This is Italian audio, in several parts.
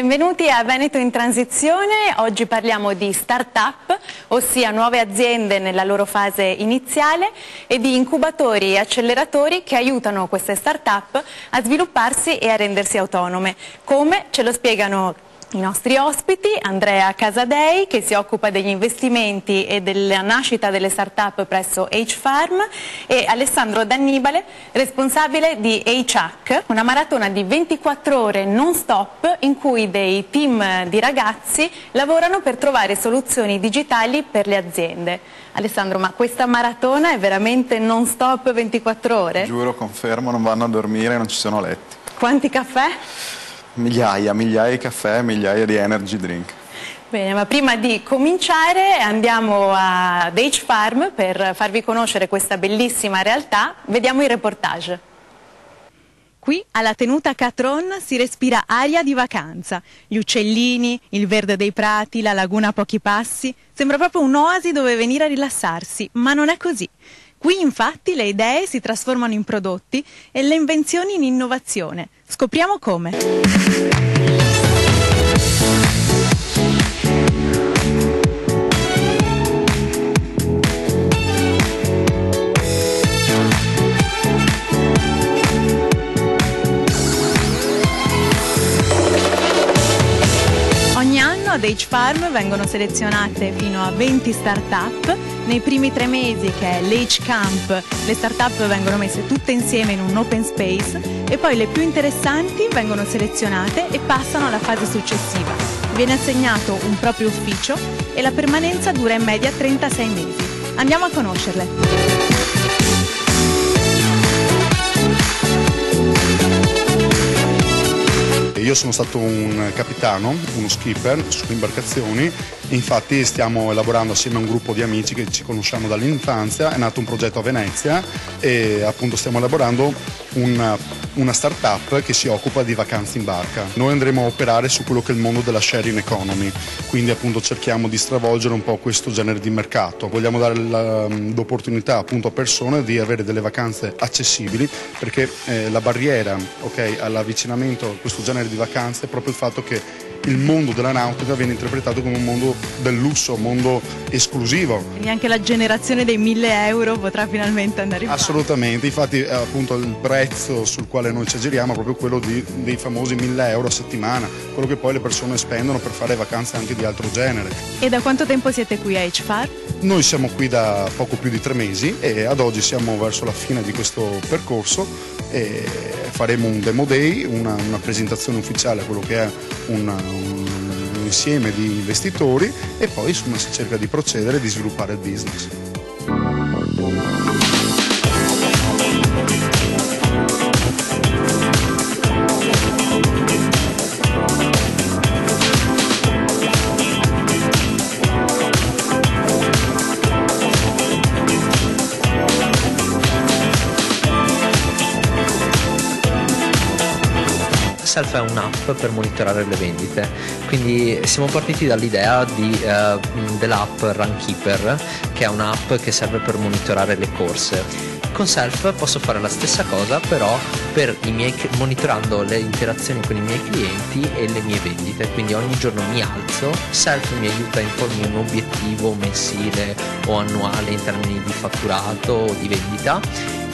Benvenuti a Veneto in Transizione. Oggi parliamo di start-up, ossia nuove aziende nella loro fase iniziale, e di incubatori e acceleratori che aiutano queste start-up a svilupparsi e a rendersi autonome. Come? Ce lo spiegano i nostri ospiti: Andrea Casadei, che si occupa degli investimenti e della nascita delle start-up presso H-Farm, e Alessandro D'Annibale, responsabile di H-Hack, una maratona di 24 ore non stop in cui dei team di ragazzi lavorano per trovare soluzioni digitali per le aziende. Alessandro, ma questa maratona è veramente non stop 24 ore? Giuro, confermo, non vanno a dormire, non ci sono letti. Quanti caffè? Migliaia di caffè, migliaia di energy drink. Bene, ma prima di cominciare andiamo ad H-Farm per farvi conoscere questa bellissima realtà. Vediamo il reportage. Qui alla tenuta Catron si respira aria di vacanza. Gli uccellini, il verde dei prati, la laguna a pochi passi. Sembra proprio un'oasi dove venire a rilassarsi, ma non è così. Qui infatti le idee si trasformano in prodotti e le invenzioni in innovazione. Scopriamo come. Ogni anno ad H-Farm vengono selezionate fino a 20 start-up. Nei primi 3 mesi, che è l'H-Camp, le start-up vengono messe tutte insieme in un open space e poi le più interessanti vengono selezionate e passano alla fase successiva. Viene assegnato un proprio ufficio e la permanenza dura in media 36 mesi. Andiamo a conoscerle. Io sono stato un capitano, uno skipper sulle imbarcazioni, infatti stiamo elaborando assieme a un gruppo di amici che ci conosciamo dall'infanzia. È nato un progetto a Venezia e appunto stiamo elaborando una start-up che si occupa di vacanze in barca. Noi andremo a operare su quello che è il mondo della sharing economy, quindi appunto cerchiamo di stravolgere un po' questo genere di mercato. Vogliamo dare l'opportunità appunto a persone di avere delle vacanze accessibili, perché la barriera all'avvicinamento a questo genere di vacanze è proprio il fatto che il mondo della nautica viene interpretato come un mondo del lusso, un mondo esclusivo. Quindi anche la generazione dei 1.000 euro potrà finalmente andare in barca. Assolutamente, infatti appunto il prezzo sul quale noi ci aggiriamo è proprio quello dei famosi 1.000 euro a settimana, quello che poi le persone spendono per fare vacanze anche di altro genere. E da quanto tempo siete qui a H-Farm? Noi siamo qui da poco più di 3 mesi e ad oggi siamo verso la fine di questo percorso e faremo un demo day, una presentazione ufficiale a quello che è un insieme di investitori e poi insomma si cerca di procedere e di sviluppare il business. Self è un'app per monitorare le vendite, quindi siamo partiti dall'idea dell'app Runkeeper, che è un'app che serve per monitorare le corse. Con Self posso fare la stessa cosa, però monitorando le interazioni con i miei clienti e le mie vendite, quindi ogni giorno mi alzo, Self mi aiuta a impormi un obiettivo mensile o annuale in termini di fatturato o di vendita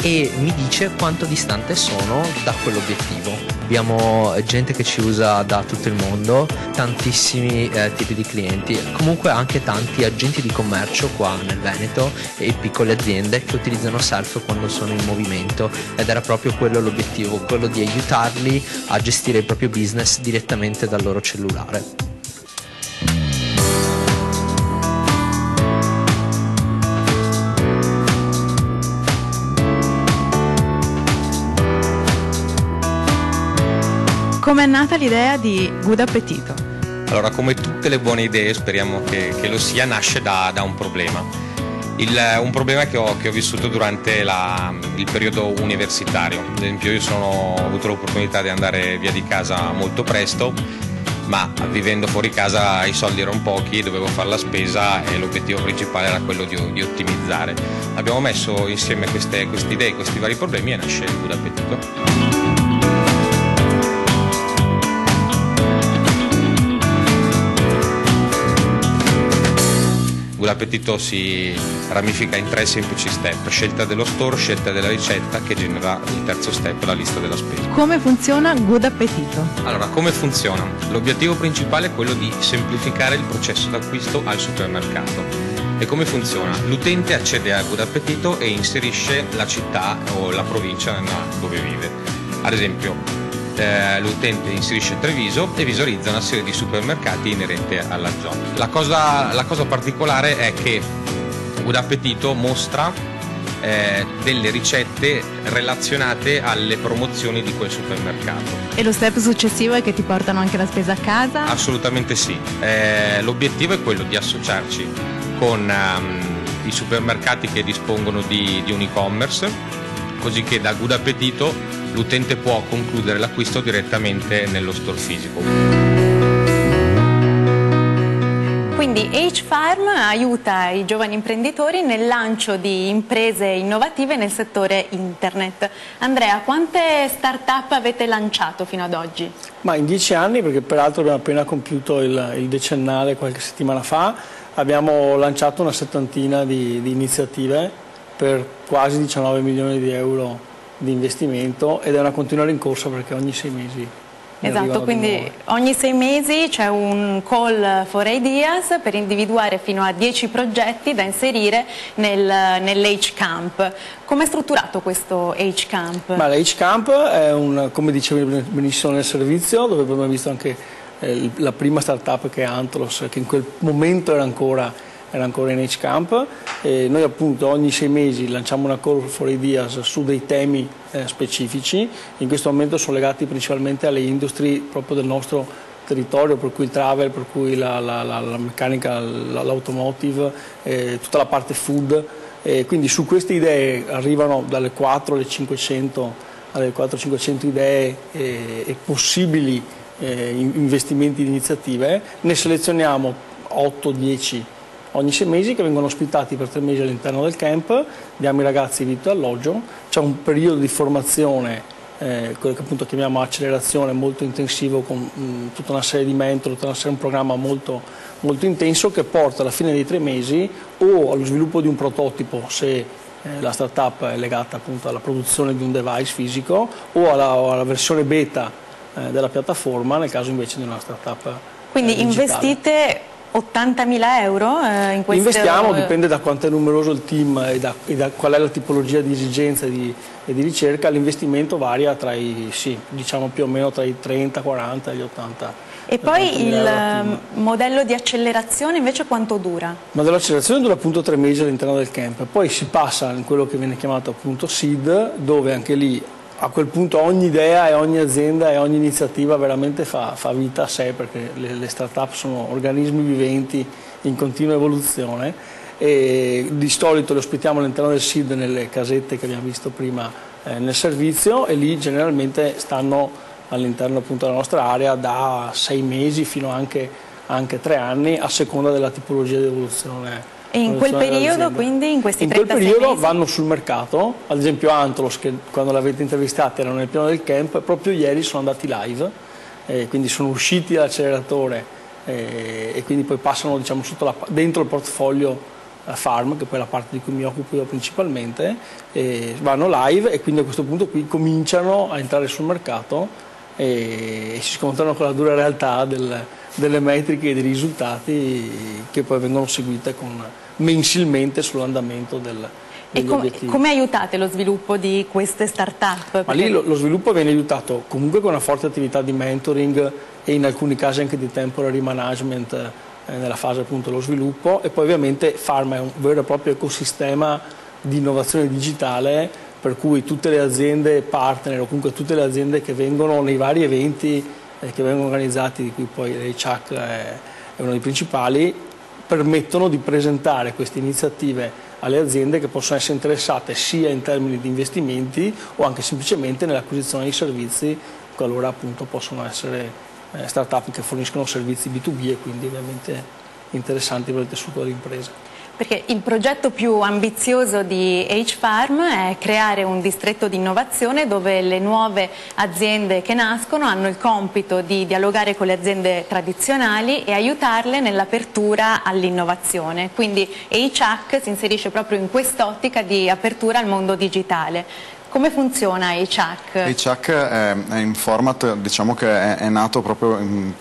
e mi dice quanto distante sono da quell'obiettivo. Abbiamo gente che ci usa da tutto il mondo, tantissimi tipi di clienti, comunque anche tanti agenti di commercio qua nel Veneto e piccole aziende che utilizzano Self quando sono in movimento, ed era proprio quello l'obiettivo, quello di aiutarli a gestire il proprio business direttamente dal loro cellulare. Come è nata l'idea di Good Appetito? Allora, come tutte le buone idee, speriamo che lo sia, nasce da un problema. Un problema che ho vissuto durante il periodo universitario. Ad esempio, io ho avuto l'opportunità di andare via di casa molto presto, ma vivendo fuori casa i soldi erano pochi, dovevo fare la spesa e l'obiettivo principale era quello di ottimizzare. Abbiamo messo insieme queste idee, questi vari problemi, e nasce il Good Appetito. Good Appetito si ramifica in 3 semplici step: scelta dello store, scelta della ricetta, che genera il terzo step, la lista della spesa. Come funziona Good Appetito? Allora, come funziona? L'obiettivo principale è quello di semplificare il processo d'acquisto al supermercato. E come funziona? L'utente accede a Good Appetito e inserisce la città o la provincia dove vive. Ad esempio, l'utente inserisce Treviso e visualizza una serie di supermercati inerenti alla zona. La cosa particolare è che Good Appetito mostra delle ricette relazionate alle promozioni di quel supermercato. E lo step successivo è che ti portano anche la spesa a casa? Assolutamente sì. L'obiettivo è quello di associarci con i supermercati che dispongono di un e-commerce, così che da Good Appetito l'utente può concludere l'acquisto direttamente nello store fisico. Quindi H-Farm aiuta i giovani imprenditori nel lancio di imprese innovative nel settore internet. Andrea, quante start-up avete lanciato fino ad oggi? Ma in 10 anni, perché peraltro abbiamo appena compiuto il decennale qualche settimana fa, abbiamo lanciato una settantina di iniziative per quasi 19 milioni di euro di investimento, ed è una continua rincorsa perché ogni 6 mesi. Esatto, quindi ogni 6 mesi c'è un call for ideas per individuare fino a 10 progetti da inserire nell'H-Camp. Come è strutturato questo H-Camp? Ma l'H-Camp è come dicevi benissimo nel servizio, dove abbiamo visto anche la prima startup che è Anthlos, che in quel momento era ancora in H-Camp. Noi appunto ogni 6 mesi lanciamo una call for ideas su dei temi specifici. In questo momento sono legati principalmente alle industrie proprio del nostro territorio, per cui il travel, per cui la meccanica, l'automotive, tutta la parte food. Quindi su queste idee arrivano dalle 4 alle 500 idee e possibili investimenti di iniziative. Ne selezioniamo 8-10 ogni 6 mesi, che vengono ospitati per 3 mesi all'interno del camp. Diamo ai ragazzi vitto e alloggio, c'è un periodo di formazione, quello che appunto chiamiamo accelerazione, molto intensivo, con tutta una serie di mentor, un programma molto, molto intenso, che porta alla fine dei 3 mesi o allo sviluppo di un prototipo, se la startup è legata appunto alla produzione di un device fisico, o alla versione beta della piattaforma, nel caso invece di una startup. Quindi digitale. Investite 80.000 euro in questo? Investiamo, dipende da quanto è numeroso il team e da qual è la tipologia di esigenza e di ricerca. L'investimento varia diciamo più o meno tra i 30, 40 e gli 80. E poi il modello di accelerazione invece quanto dura? Il modello di accelerazione dura appunto 3 mesi all'interno del camp, poi si passa in quello che viene chiamato appunto seed, dove anche lì a quel punto ogni idea e ogni azienda e ogni iniziativa veramente fa vita a sé, perché le start-up sono organismi viventi in continua evoluzione, e di solito le ospitiamo all'interno del seed nelle casette che abbiamo visto prima nel servizio, e lì generalmente stanno all'interno appunto della nostra area da 6 mesi fino anche 3 anni, a seconda della tipologia di evoluzione. E in quel periodo, quindi, in questi 36 mesi? In quel periodo vanno sul mercato, ad esempio Anthlos, che quando l'avete intervistata erano nel piano del camp, proprio ieri sono andati live, quindi sono usciti dall'acceleratore e quindi poi passano, diciamo, dentro il portfolio Farm, che poi è la parte di cui mi occupo io principalmente, vanno live e quindi a questo punto qui cominciano a entrare sul mercato e si scontrano con la dura realtà delle metriche e dei risultati, che poi vengono seguite mensilmente sull'andamento degli obiettivi. Come aiutate lo sviluppo di queste start-up? Ma lì lo sviluppo viene aiutato comunque con una forte attività di mentoring e in alcuni casi anche di temporary management nella fase appunto dello sviluppo, e poi ovviamente Farm è un vero e proprio ecosistema di innovazione digitale, per cui tutte le aziende partner o comunque tutte le aziende che vengono nei vari eventi che vengono organizzati, di cui poi l'HAC è uno dei principali, permettono di presentare queste iniziative alle aziende che possono essere interessate sia in termini di investimenti o anche semplicemente nell'acquisizione di servizi, qualora appunto possono essere start-up che forniscono servizi B2B e quindi ovviamente interessanti per il tessuto dell'impresa. Perché il progetto più ambizioso di H-Farm è creare un distretto di innovazione dove le nuove aziende che nascono hanno il compito di dialogare con le aziende tradizionali e aiutarle nell'apertura all'innovazione. Quindi H-Hack si inserisce proprio in quest'ottica di apertura al mondo digitale. Come funziona H-Hack? H-Hack è in format, diciamo che è nato proprio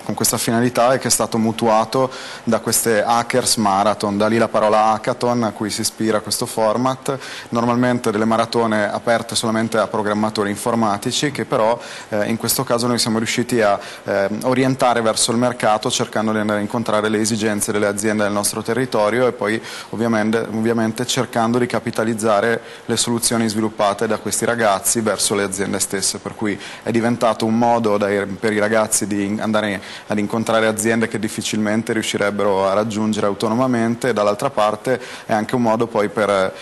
con questa finalità e che è stato mutuato da queste Hackers Marathon, da lì la parola hackathon a cui si ispira questo format, normalmente delle maratone aperte solamente a programmatori informatici che però in questo caso noi siamo riusciti a orientare verso il mercato cercando di andare a incontrare le esigenze delle aziende del nostro territorio e poi ovviamente cercando di capitalizzare le soluzioni sviluppate da questi ragazzi verso le aziende stesse, per cui è diventato un modo per i ragazzi di andare ad incontrare aziende che difficilmente riuscirebbero a raggiungere autonomamente e dall'altra parte è anche un modo poi per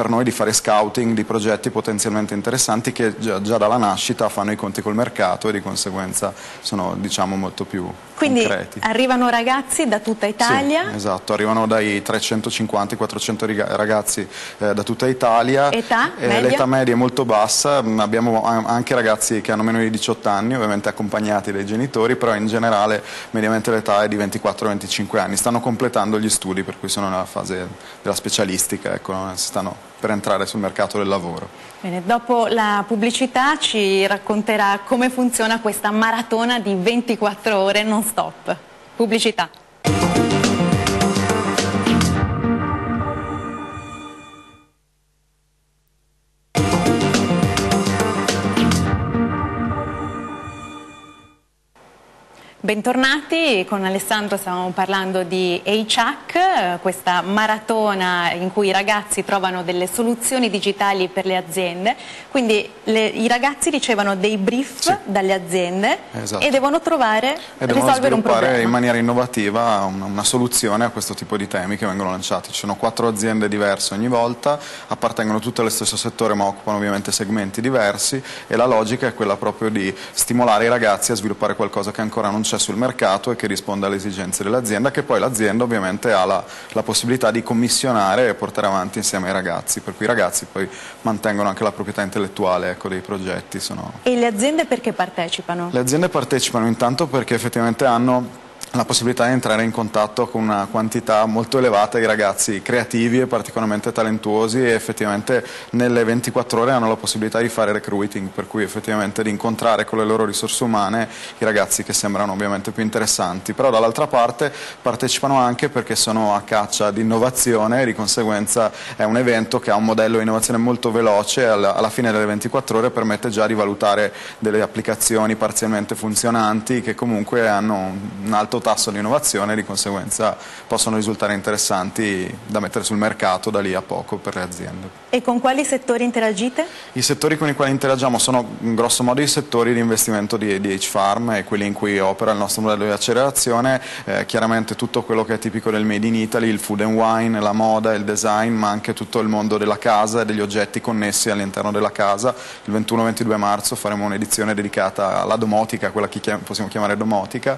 noi di fare scouting di progetti potenzialmente interessanti che già dalla nascita fanno i conti col mercato e di conseguenza sono, diciamo, molto più concreti. Arrivano ragazzi da tutta Italia? Sì, esatto, arrivano dai 350 ai 400 ragazzi da tutta Italia. Età media? L'età media è molto bassa, abbiamo anche ragazzi che hanno meno di 18 anni, ovviamente accompagnati dai genitori, però in generale mediamente l'età è di 24-25 anni. Stanno completando gli studi, per cui sono nella fase della specialistica, ecco, stanno per entrare sul mercato del lavoro. Bene, dopo la pubblicità ci racconterà come funziona questa maratona di 24 ore non stop. Pubblicità. Bentornati, con Alessandro stavamo parlando di H-Hack, questa maratona in cui i ragazzi trovano delle soluzioni digitali per le aziende, quindi i ragazzi ricevono dei brief dalle aziende e devono risolvere un problema. In maniera innovativa una soluzione a questo tipo di temi che vengono lanciati. Ci sono 4 aziende diverse ogni volta, appartengono tutte allo stesso settore ma occupano ovviamente segmenti diversi e la logica è quella proprio di stimolare i ragazzi a sviluppare qualcosa che ancora non c'è sul mercato e che risponda alle esigenze dell'azienda, che poi l'azienda ovviamente ha la possibilità di commissionare e portare avanti insieme ai ragazzi, per cui i ragazzi poi mantengono anche la proprietà intellettuale, ecco, dei progetti. E le aziende perché partecipano? Le aziende partecipano intanto perché effettivamente hanno la possibilità di entrare in contatto con una quantità molto elevata di ragazzi creativi e particolarmente talentuosi e effettivamente nelle 24 ore hanno la possibilità di fare recruiting, per cui effettivamente di incontrare con le loro risorse umane i ragazzi che sembrano ovviamente più interessanti, però dall'altra parte partecipano anche perché sono a caccia di innovazione e di conseguenza è un evento che ha un modello di innovazione molto veloce, alla fine delle 24 ore permette già di valutare delle applicazioni parzialmente funzionanti che comunque hanno un alto tasso di innovazione e di conseguenza possono risultare interessanti da mettere sul mercato da lì a poco per le aziende. E con quali settori interagite? I settori con i quali interagiamo sono in grosso modo i settori di investimento di H-Farm e quelli in cui opera il nostro modello di accelerazione, chiaramente tutto quello che è tipico del Made in Italy, il food and wine, la moda, il design, ma anche tutto il mondo della casa e degli oggetti connessi all'interno della casa. Il 21-22 marzo faremo un'edizione dedicata alla domotica, quella che possiamo chiamare domotica,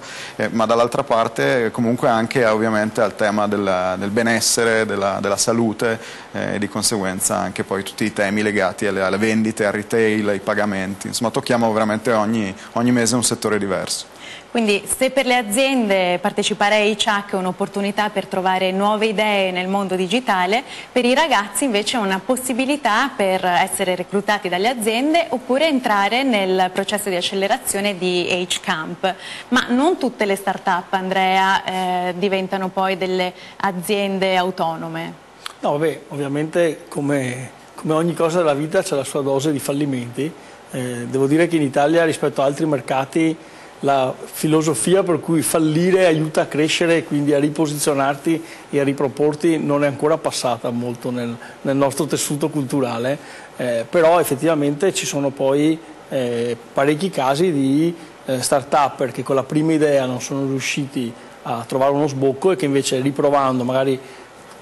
ma dall'altra parte comunque anche ovviamente al tema del benessere, della salute e di conseguenza anche poi tutti i temi legati alle vendite, al retail, ai pagamenti, insomma tocchiamo veramente ogni mese un settore diverso. Quindi se per le aziende partecipare a H-Hack è un'opportunità per trovare nuove idee nel mondo digitale, per i ragazzi invece è una possibilità per essere reclutati dalle aziende oppure entrare nel processo di accelerazione di H-Camp. Ma non tutte le start-up, Andrea, diventano poi delle aziende autonome. No, vabbè, ovviamente come ogni cosa della vita c'è la sua dose di fallimenti. Devo dire che in Italia rispetto a altri mercati la filosofia per cui fallire aiuta a crescere e quindi a riposizionarti e a riproporti non è ancora passata molto nel nostro tessuto culturale, però effettivamente ci sono poi parecchi casi di start-up che con la prima idea non sono riusciti a trovare uno sbocco e che invece riprovando, magari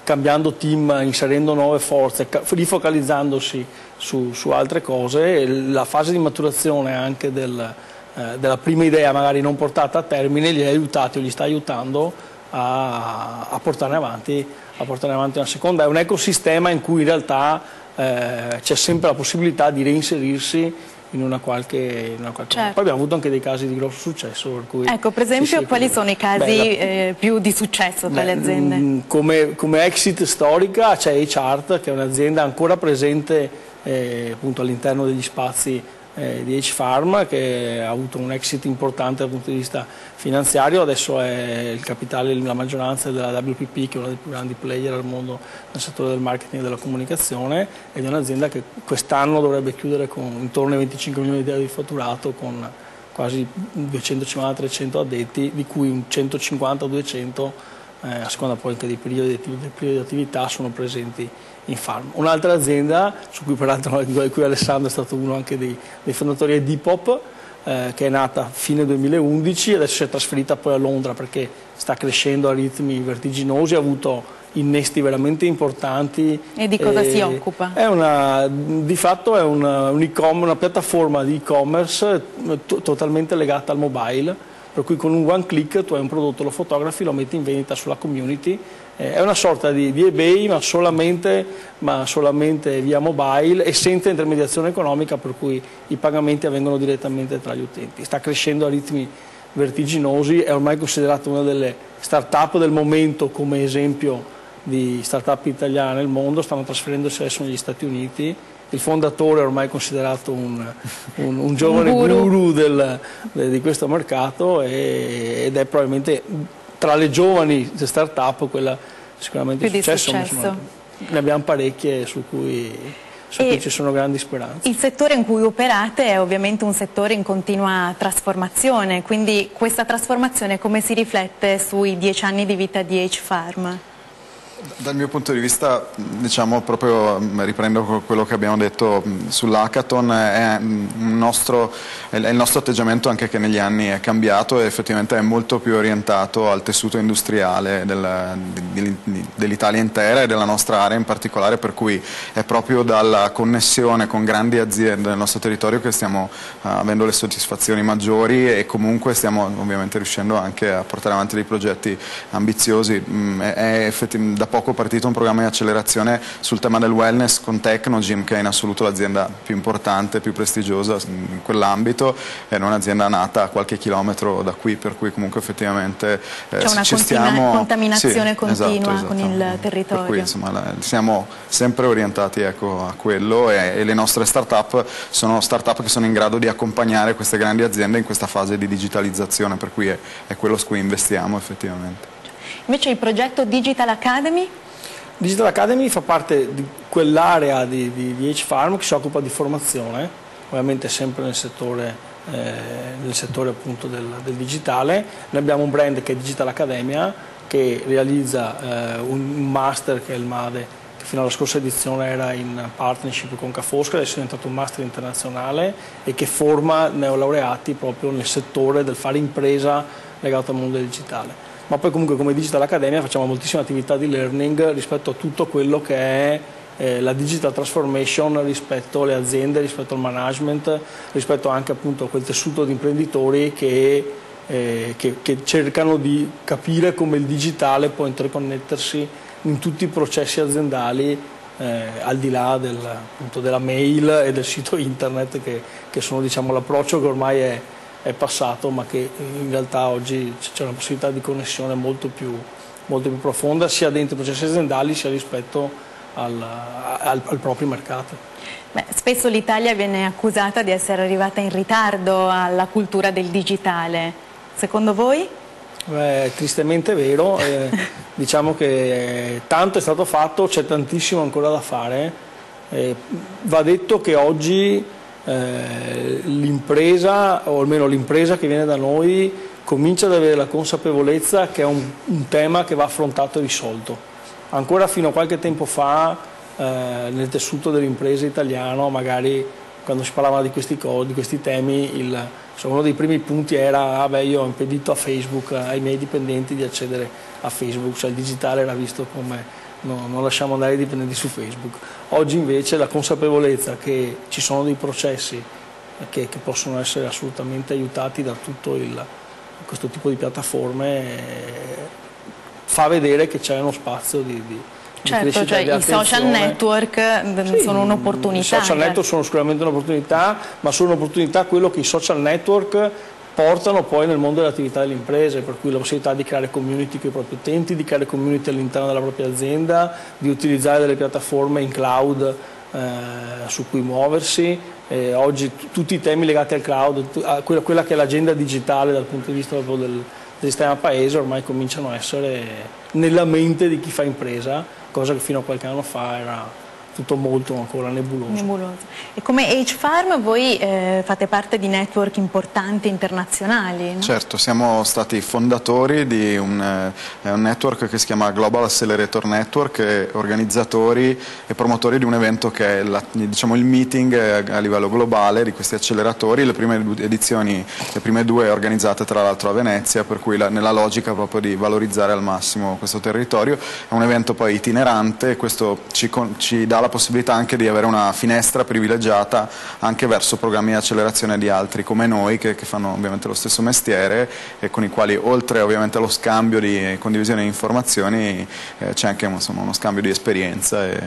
cambiando team, inserendo nuove forze, rifocalizzandosi su altre cose, la fase di maturazione anche della prima idea magari non portata a termine li ha aiutati o li sta aiutando a portare avanti una seconda. È un ecosistema in cui in realtà c'è sempre la possibilità di reinserirsi in una qualche certo. Poi abbiamo avuto anche dei casi di grosso successo. Per cui ecco, per esempio, quali sono i casi più di successo tra le aziende? Come exit storica c'è H-Art, che è un'azienda ancora presente appunto all'interno degli spazi di H-Farm, che ha avuto un exit importante dal punto di vista finanziario. Adesso è il capitale, la maggioranza della WPP, che è uno dei più grandi player al mondo nel settore del marketing e della comunicazione, ed è un'azienda che quest'anno dovrebbe chiudere con intorno ai 25 milioni di euro di fatturato, con quasi 250-300 addetti, di cui 150-200 a seconda poi anche dei periodi di attività sono presenti in farm. Un'altra azienda, su cui peraltro di cui Alessandro è stato uno anche dei fondatori, è Depop, che è nata a fine 2011, adesso si è trasferita poi a Londra perché sta crescendo a ritmi vertiginosi, ha avuto innesti veramente importanti. E di cosa si occupa? Di fatto è una piattaforma di e-commerce totalmente legata al mobile, per cui con un one click tu hai un prodotto, lo fotografi, lo metti in vendita sulla community. È una sorta di eBay, ma solamente via mobile e senza intermediazione economica, per cui i pagamenti avvengono direttamente tra gli utenti. Sta crescendo a ritmi vertiginosi, è ormai considerata una delle start-up del momento come esempio di start-up italiane nel mondo. Stanno trasferendosi adesso negli Stati Uniti. Il fondatore è ormai considerato un giovane guru di questo mercato, ed è probabilmente tra le giovani start-up quella sicuramente di successo. Ne abbiamo parecchie su cui ci sono grandi speranze. Il settore in cui operate è ovviamente un settore in continua trasformazione, quindi questa trasformazione come si riflette sui 10 anni di vita di H-Farm? Dal mio punto di vista, diciamo, proprio riprendo quello che abbiamo detto sull'hackathon, è il nostro atteggiamento anche che negli anni è cambiato e effettivamente è molto più orientato al tessuto industriale dell'Italia intera e della nostra area in particolare, per cui è proprio dalla connessione con grandi aziende del nostro territorio che stiamo avendo le soddisfazioni maggiori, e stiamo ovviamente riuscendo anche a portare avanti dei progetti ambiziosi. Da poco partito un programma di accelerazione sul tema del wellness con Technogym, che è in assoluto l'azienda più importante, più prestigiosa in quell'ambito, è un'azienda nata a qualche chilometro da qui, per cui comunque effettivamente c'è una contaminazione continua, esatto, con il territorio. Per cui insomma siamo sempre orientati, ecco, a quello, e le nostre start-up sono start-up che sono in grado di accompagnare queste grandi aziende in questa fase di digitalizzazione, per cui è quello su cui investiamo effettivamente. Invece il progetto Digital Academy? Digital Academy fa parte di quell'area di H-Farm che si occupa di formazione, ovviamente sempre nel settore appunto del digitale. Noi abbiamo un brand che è Digital Academia, che realizza un master che è il MADE, che fino alla scorsa edizione era in partnership con Ca' Foscari, adesso è diventato un master internazionale e che forma neolaureati proprio nel settore del fare impresa legato al mondo del digitale. Ma poi comunque come Digital Academia facciamo moltissime attività di learning rispetto a tutto quello che è la digital transformation, rispetto alle aziende, rispetto al management, rispetto anche appunto a quel tessuto di imprenditori che cercano di capire come il digitale può interconnettersi in tutti i processi aziendali, al di là appunto della mail e del sito internet, che sono, diciamo, l'approccio che ormai è passato, ma che in realtà oggi c'è una possibilità di connessione molto più profonda, sia dentro i processi aziendali sia rispetto al proprio mercato. Spesso l'Italia viene accusata di essere arrivata in ritardo alla cultura del digitale. Secondo voi? È tristemente vero, diciamo che tanto è stato fatto, c'è tantissimo ancora da fare. Va detto che oggi l'impresa, o almeno l'impresa che viene da noi, comincia ad avere la consapevolezza che è un tema che va affrontato e risolto. Ancora fino a qualche tempo fa nel tessuto dell'impresa italiano, magari quando si parlava di questi temi, uno dei primi punti era io ho impedito a Facebook, ai miei dipendenti di accedere a Facebook, cioè il digitale era visto come non lasciamo andare i dipendenti su Facebook. Oggi invece la consapevolezza che ci sono dei processi che possono essere assolutamente aiutati da tutto questo tipo di piattaforme fa vedere che c'è uno spazio di certo, cioè i social network sono un'opportunità. I social network sono sicuramente un'opportunità, ma sono un'opportunità quello che i social network portano poi nel mondo delle attività delle imprese, per cui la possibilità di creare community con i propri utenti, di creare community all'interno della propria azienda, di utilizzare delle piattaforme in cloud su cui muoversi. Oggi tutti i temi legati al cloud, quella che è l'agenda digitale dal punto di vista proprio del sistema paese, ormai cominciano a essere nella mente di chi fa impresa, cosa che fino a qualche anno fa era tutto molto ancora nebuloso. E come H-Farm voi fate parte di network importanti internazionali, no? Certo, siamo stati fondatori di un network che si chiama Global Accelerator Network, e organizzatori e promotori di un evento che è diciamo, il meeting a livello globale di questi acceleratori. Le prime edizioni, le prime due organizzate tra l'altro a Venezia, per cui nella logica proprio di valorizzare al massimo questo territorio. È un evento poi itinerante, e questo ci dà la possibilità anche di avere una finestra privilegiata anche verso programmi di accelerazione di altri come noi che fanno ovviamente lo stesso mestiere, e con i quali, oltre ovviamente allo scambio di condivisione di informazioni, c'è anche uno scambio di esperienza e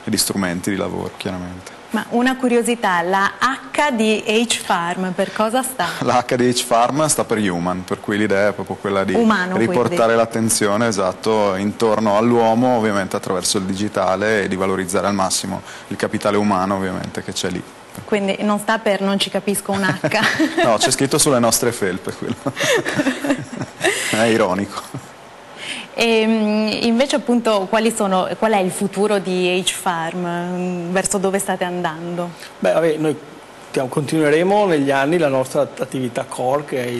di strumenti di lavoro, chiaramente. Ma una curiosità, la H di H-Farm per cosa sta? La H di H-Farm sta per Human, per cui l'idea è proprio quella di riportare l'attenzione, esatto, intorno all'uomo, ovviamente attraverso il digitale, e di valorizzare al massimo il capitale umano ovviamente che c'è lì. Quindi non sta per non ci capisco un H? No, c'è scritto sulle nostre felpe quello. È ironico. E invece appunto qual è il futuro di H-Farm? Verso dove state andando? Beh, vabbè, noi continueremo negli anni la nostra attività core, che è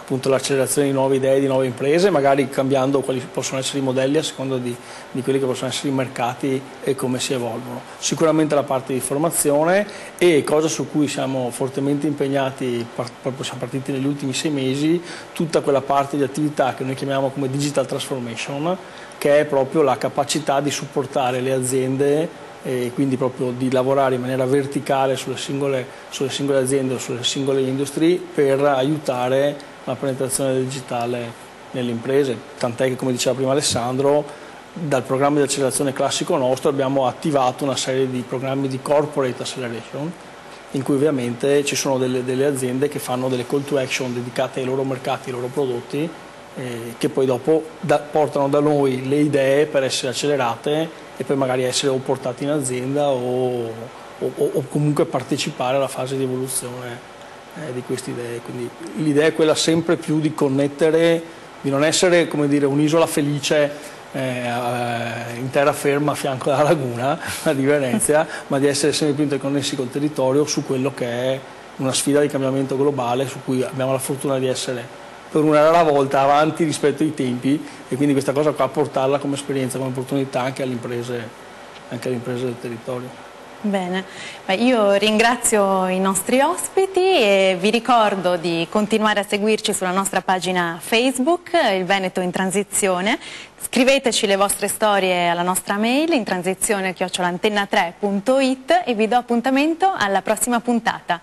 appunto l'accelerazione di nuove idee, di nuove imprese, magari cambiando quali possono essere i modelli a seconda di quelli che possono essere i mercati e come si evolvono. Sicuramente la parte di formazione, e cosa su cui siamo fortemente impegnati, proprio siamo partiti negli ultimi 6 mesi, tutta quella parte di attività che noi chiamiamo come digital transformation, che è proprio la capacità di supportare le aziende, e quindi proprio di lavorare in maniera verticale sulle singole aziende o sulle singole industrie per aiutare la penetrazione digitale nelle imprese, tant'è che, come diceva prima Alessandro, dal programma di accelerazione classico nostro abbiamo attivato una serie di programmi di corporate acceleration, in cui ovviamente ci sono delle aziende che fanno delle call to action dedicate ai loro mercati, ai loro prodotti, che poi dopo portano da noi le idee per essere accelerate e poi magari essere o portate in azienda o comunque partecipare alla fase di evoluzione di queste idee. Quindi l'idea è quella sempre più di connettere, di non essere, come dire, un'isola felice in terraferma a fianco della laguna di Venezia, ma di essere sempre più interconnessi col territorio su quello che è una sfida di cambiamento globale, su cui abbiamo la fortuna di essere per una rara volta avanti rispetto ai tempi, e quindi questa cosa qua portarla come esperienza, come opportunità anche alle imprese del territorio. Bene, io ringrazio i nostri ospiti e vi ricordo di continuare a seguirci sulla nostra pagina Facebook, Il Veneto in Transizione. Scriveteci le vostre storie alla nostra mail intransizione@antenna3.it, e vi do appuntamento alla prossima puntata.